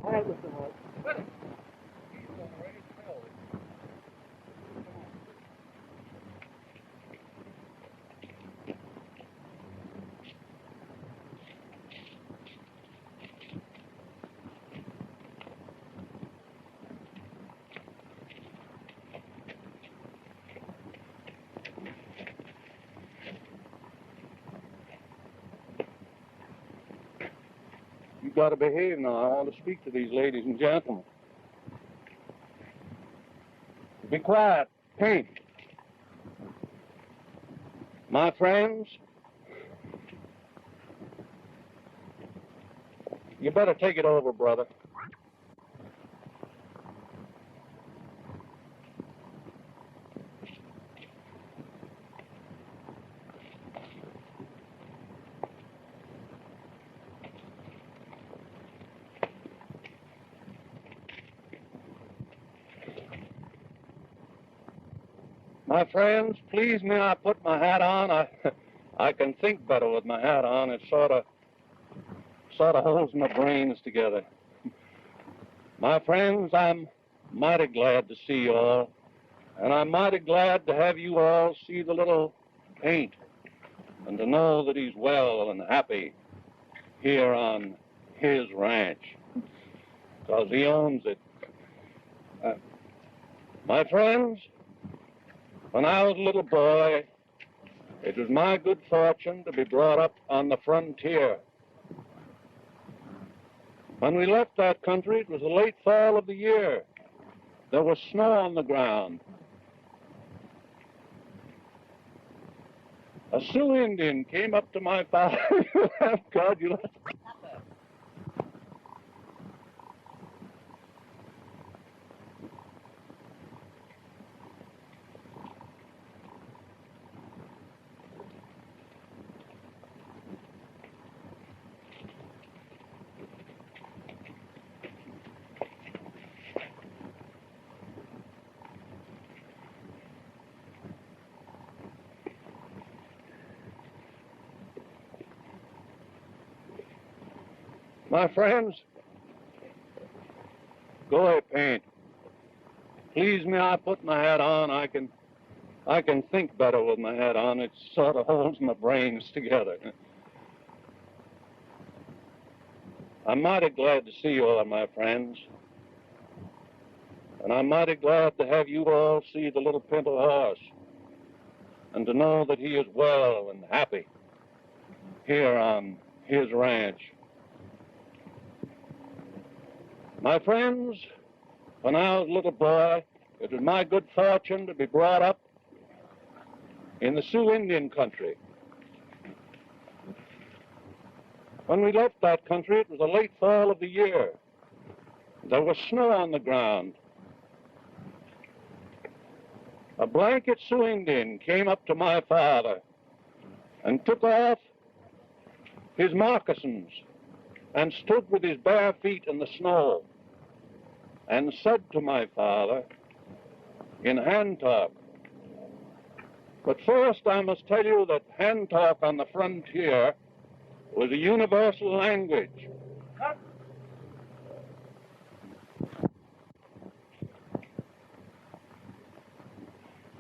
All right, Mr. Hart. You've got to behave now. I want to speak to these ladies and gentlemen. Be quiet. Paint. My friends, you better take it over, brother. My friends, please may I put my hat on? I can think better with my hat on. It sort of holds my brains together. My friends, I'm mighty glad to see you all, and I'm mighty glad to have you all see the little paint and to know that he's well and happy here on his ranch, because he owns it. My friends, when I was a little boy, it was my good fortune to be brought up on the frontier. When we left that country, it was the late fall of the year. There was snow on the ground. A Sioux Indian came up to my father. God, you laugh. My friends, go ahead, paint. Please may I put my hat on? I can think better with my hat on. It sort of holds my brains together. I'm mighty glad to see you all, my friends. And I'm mighty glad to have you all see the little pinto horse and to know that he is well and happy here on his ranch. My friends, when I was a little boy, it was my good fortune to be brought up in the Sioux Indian country. When we left that country, it was the late fall of the year. There was snow on the ground. A blanket Sioux Indian came up to my father and took off his moccasins and stood with his bare feet in the snow and said to my father in hand talk. But first I must tell you that hand talk on the frontier was a universal language.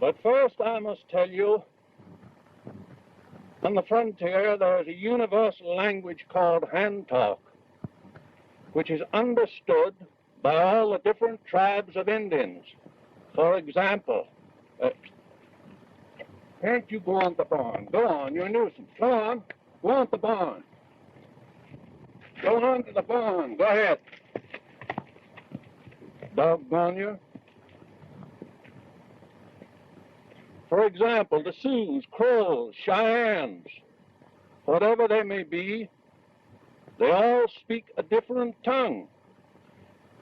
But first I must tell you, on the frontier there is a universal language called hand talk, which is understood by all the different tribes of Indians. For example, can't you go on the barn? Go on, you're a nuisance. Go on the barn. Go on to the barn. Go ahead. Doggone you. For example, the Sioux, Crows, Cheyennes, whatever they may be, they all speak a different tongue.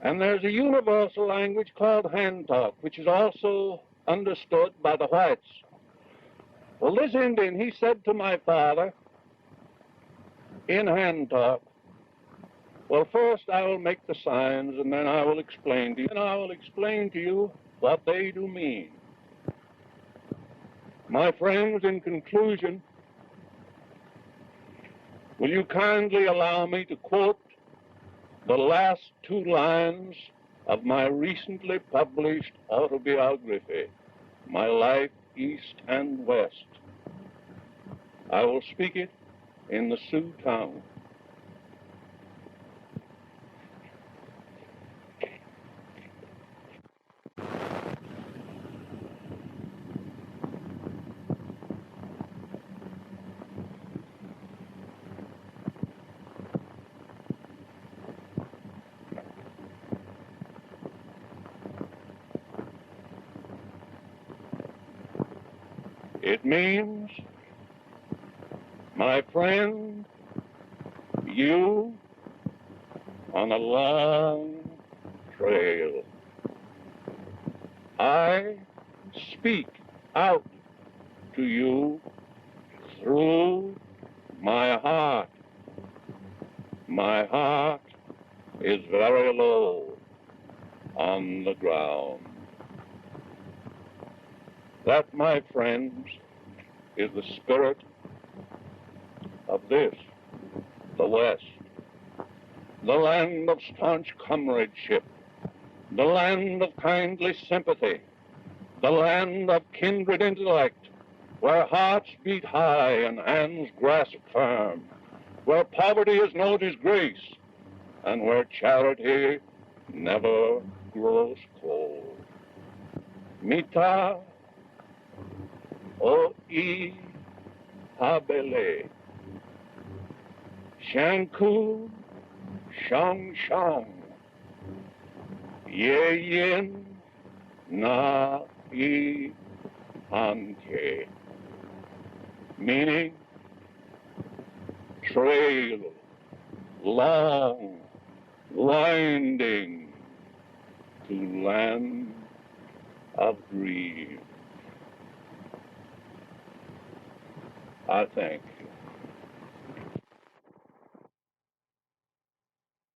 And there's a universal language called hand talk, which is also understood by the whites. Well, this Indian, he said to my father in hand talk, well, first I will make the signs, and then I will explain to you, and I will explain to you what they do mean. My friends, in conclusion, will you kindly allow me to quote the last two lines of my recently published autobiography, My Life East and West. I will speak it in the Sioux tongue. It means, my friend, you on a long trail. I speak out to you through my heart. My heart is very low on the ground. That, my friends, is the spirit of this, the West, the land of staunch comradeship, the land of kindly sympathy, the land of kindred intellect, where hearts beat high and hands grasp firm, where poverty is no disgrace, and where charity never grows cold. Mita o I habele, Shanku Shang Shang, Ye Yin Na I Anke, meaning trail, long, winding to land of dreams. I thank you.